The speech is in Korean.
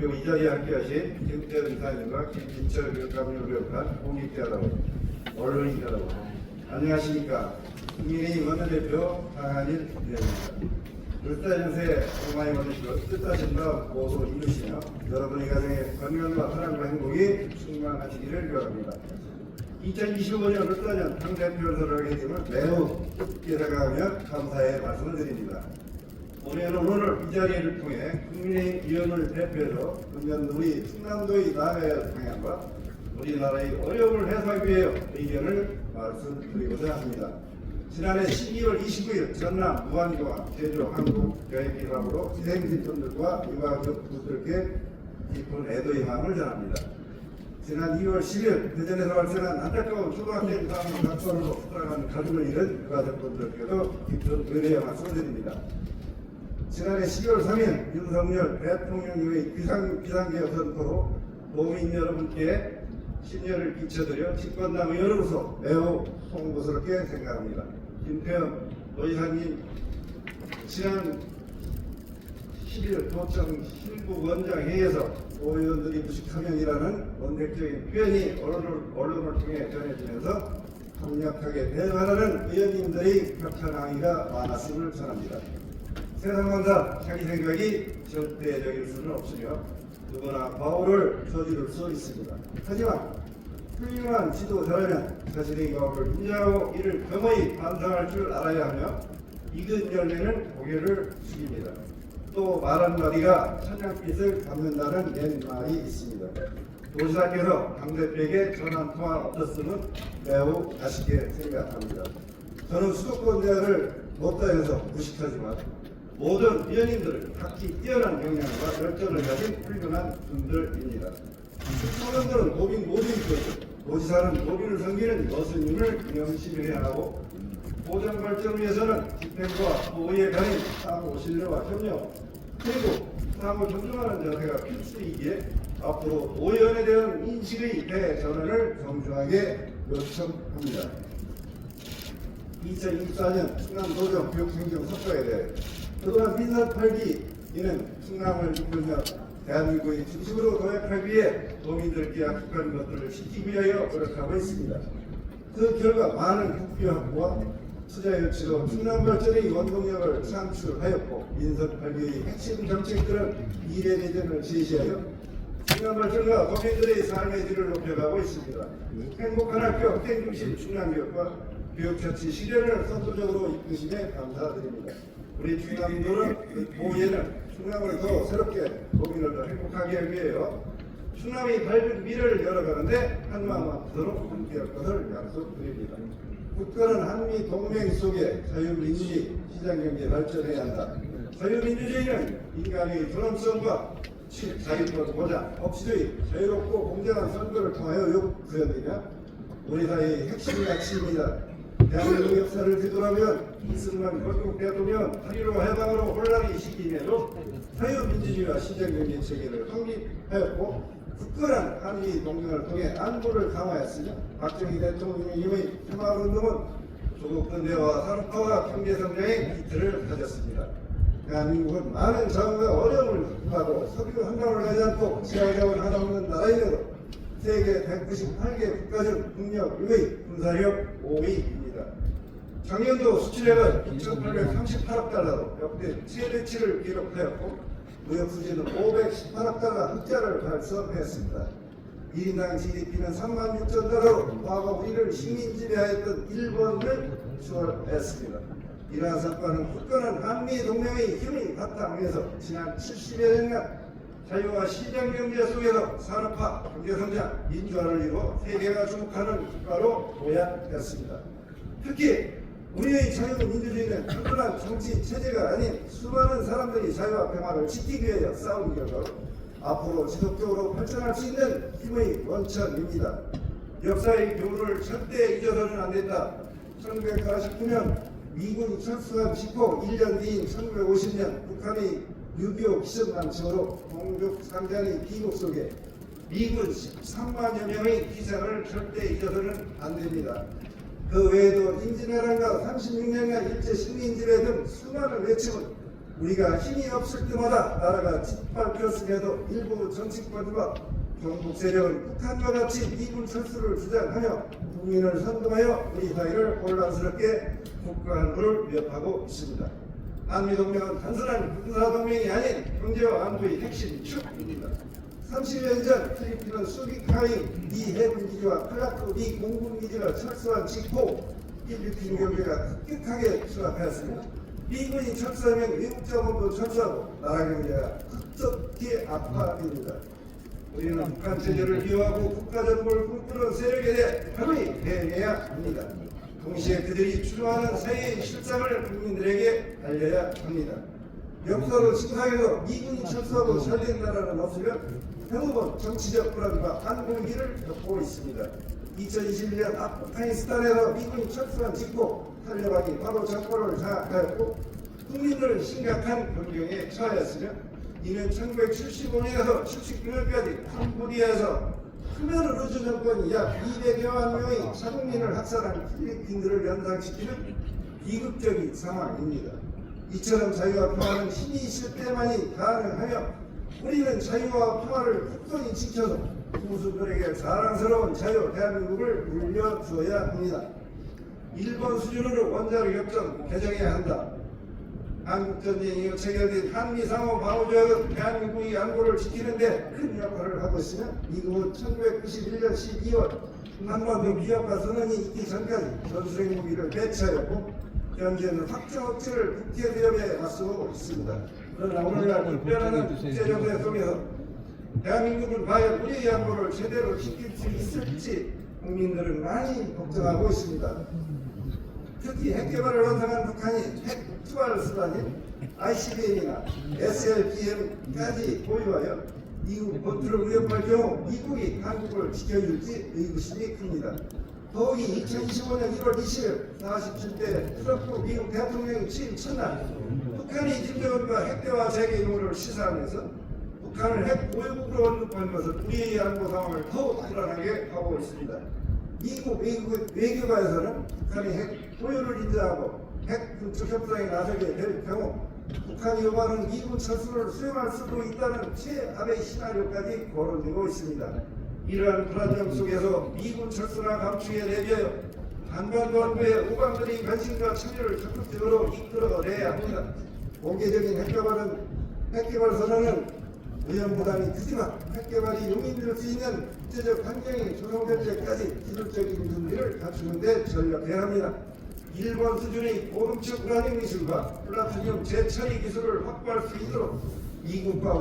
그리고 이 자리에 함께하신 김태현 이사님과 김진철 교감을 비롯한 공익대 여러분, 언론인 여러분, 안녕하십니까. 국민의힘 원내대표 강한일 의원입니다. 을사연세에 복 많이 받으시고 뜻하신 바 모두 이루시며 여러분의 가정에 건강과 사랑과 행복이 충만하시기를 바랍니다. 2025년 을사년 당대표를 하게 됨을 매우 뜻깊게 생각하며 감사의 말씀을 드립니다. 올해는 오늘 이 자리를 통해 국민의힘 위원을 대표해서 금년 우리 충남도의 나아가야 할 방향과 우리나라의 어려움을 해소하기 위해 의견을 말씀드리고자 합니다. 지난해 12월 29일 전남, 무안교와 제주, 한국 여행기관으로 희생진분들과 유가족분들께 깊은 애도의 마음을 전합니다. 지난 2월 10일 대전에서 발생한 안타까운 초등학생 사망 사건으로 살아가는 가족을 잃은 유가족분들께도 깊은 의뢰의 말씀을 드립니다. 지난해 12월 3일 윤석열 대통령의 비상계획 선포로 도민 여러분께 심려를 끼쳐드려 집권당 의원으로서 매우 송구스럽게 생각합니다. 김태현 노이사님, 지난 10일 도청 실무원장회의에서 의원들이 무식하면이라는 원색적인 표현이 언론을 통해 전해지면서 강력하게 대응하라는 의원님들의 격한 항의가 많았음을 전합니다. 세상만사 자기 생각이 절대적일 수는 없으며 누구나 과오를 저지를 수 있습니다. 하지만 훌륭한 지도자라면 자신의 과오를 인정하고 이를 겸허히 반성할 줄 알아야 하며 익은 열매는 고개를 숙입니다. 또 말 한마디가 천냥빛을 갚는다는 옛말이 있습니다. 도지사께서 당대표에게 전화 통화 없었음은 매우 아쉽게 생각합니다. 저는 수도권 대학을 못다해서 무식하지만 모든 위원님들은 각기 뛰어난 역량과 열정을 가진 훌륭한 분들입니다. 수도권들은 노빈 모두이고 도지사는 노빈을 섬기는 여수님을 명심해야 하고 보장 발전을 위해서는 집행과 보호에 가린 상호 신뢰와 협력 그리고 상호 존중하는 자세가 필수이기에 앞으로 노연에 대한 인식의 대전환을 정중하게 요청합니다. 2024년 충남도정 교육행정 성과에 대해 그동안 민선 8기 이는 충남을 이끌며 대한민국의 중심으로 도약하기 위해 도민들께 약속한 것들을 지키기 위하여 노력하고 있습니다. 그 결과 많은 국비 확보와 투자 유치로 충남 발전의 원동력을 창출하였고 민선 8기의 핵심 정책들은 미래 비전을 제시하여 충남 발전과 도민들의 삶의 질을 높여가고 있습니다. 행복한 학교, 학생 중심 충남교육과 교육 자치 실현을 선도적으로 이끄심에 감사드립니다. 우리 충남도는 보호에는 충남을 더 새롭게 도민을 더 행복하게 하기 위하여 충남이 밝은 미래를 열어가는데 한마음 앞서로 함께할 것을 약속드립니다. 국가는 한미 동맹 속에 자유민주주의, 시장경제 발전해야 한다. 자유민주주의는 인간의 존엄성과 자유권 보장, 법치주의, 자유롭고 공정한 선거를 통하여 구현되며 우리 사회의 핵심 가치입니다. 대한민국 역사를 뒤돌아보면 이승만 건국 대통령 8.15 해방으로 혼란이 시기에도 자유민주주의와 시장경제 체계를 확립하였고 굳건한 한미 동맹을 통해 안보를 강화했으며 박정희 대통령님의 평화운동은 조국 근대화와 산업화와 경제성장의 기틀을 다졌습니다. 대한민국은 많은 자원과 어려움을 극복하고 석유 한 방울 나지 않고 지하자원 하나 없는 나라이므로 세계 198개 국가 중 국력 6위, 군사력 5위입니다. 작년도 수출액은 2,838억 달러로 역대 최대치를 기록하였고 무역 수지는 518억 달러 흑자를 달성했습니다. 1인당 GDP는 3만 6천 달러로 과거 우리를 식민 지배하였던 일본을 추월했습니다. 이러한 성과는 굳건한 한미 동맹의 힘이 바탕에서 지난 70여 년간 자유와 시장경제 속에서 산업화, 경제성장, 민주화를 이루어 세계가 주목하는 국가로 도약했습니다. 특히 우리의 자유민주주의는 단순한 정치 체제가 아닌 수많은 사람들이 자유와 평화를 지키기 위해 싸운 결과로 앞으로 지속적으로 발전할 수 있는 힘의 원천입니다. 역사의 교훈을 절대 잊어서는 안 된다. 1949년 미군 철수한 직후 1년 뒤인 1950년 북한의 6.25 기습망청으로 동족 상잔의 비극 속에 미군 13만여 명의 희생을 절대 잊어서는 안 됩니다. 그 외에도 임진왜란과 36년간 일제 식민지배 등 수많은 외침은 우리가 힘이 없을 때마다 나라가 짓밟혔음에도 일부 정치권과 경북 세력은 북한과 같이 미군 철수를 주장하며 국민을 선동하여 우리 사회를 혼란스럽게 국가안보를 위협하고 있습니다. 한미동맹은 단순한 군사동맹이 아닌 경제와 안보의 핵심 축입니다. 30년 전 필리핀은 수빅하인 미 해군기지와 클라크 미 공군기지가 철수한 직후 필리핀 경제가 급격하게 추락하였습니다. 미군이 철수하면 외국 자본도 철수하고 나라 경제가 급속히 악화됩니다. 우리는 북한 체제를 비호하고 국가정보를 꿈꾸는 세력에 대해 바로이 대응해야 합니다. 동시에 그들이 추구하는 사회의 실상을 국민들에게 알려야 합니다. 역사로 진상에서 미군이 철수하고 잘된 나라는 없으면 대부분 정치적 불안과 안공기를 겪고 있습니다. 2021년 아프가니스탄에서 미군이 철수한 직후 탈레반이 바로 정권을 장악하였고 국민들은 심각한 변경에 처하였으며 이는 1975년에서 79년까지 캄보디아에서 크메르 루즈 정권이 약 200여만 명의 자국민을 학살한 필리핀들을 연상시키는 비극적인 상황입니다. 이처럼 자유와 평화는 힘이 있을 때만이 가능하며 우리는 자유와 평화를 굳건히 지켜서 후손들에게 자랑스러운 자유 대한민국을 물려주어야 합니다. 일본 수준으로 원자력 협정 개정해야 한다. 한국전쟁이 이후 체결된 한미상호 방어조약은 대한민국의 안보를 지키는데 큰 역할을 하고 있으며 미국은 1991년 12월 한반도 비핵화 선언이 있기 전까지 전술핵 무기를 배치하였고 현재는 확정 억제를 국제 위협에 맞서고 있습니다. 그러나 오늘날 급변하는 국제정세 속에서 대한민국은 과연 우리의 안보를 제대로 지킬 수 있을지 국민들은 많이 걱정하고 있습니다. 특히 핵개발을 완성한 북한이 핵 투하를 수단인 ICBM이나 SLBM까지 보유하여 미국 본토를 위협할 경우 미국이 한국을 지켜줄지 의구심이 큽니다. 더욱이 2025년 1월 20일 47대 트럼프 미국 대통령이 취임 첫날 북한이 김정은과 핵대화 재개 의무를 시사하면서 북한을 핵 보유국으로 언급한 것은 우리의 안보 상황을 더욱 불안하게 하고 있습니다. 미국 외교가에서는 북한이 핵 보유를 인정하고 핵 군축 협상에 나서게 될 경우 북한이 요구하는 미군 철수를 수용할 수도 있다는 최악의 시나리오까지 거론되고 있습니다. 이러한 불안정 속에서 미군 철수나 감축에 대비하여 한반도 안보에 우방들의 관심과 참여를 적극적으로 이끌어내야 합니다. 공개적인 핵개발 선언은 위험부담이 크지만 핵개발이 용인될 수 있는 국제적 환경이 조성될 때까지 기술적인 준비를 갖추는 데 전력해야 합니다. 일본 수준의 고등축 우라늄 기술과 플라토늄 재처리 기술을 확보할 수 있도록 미국과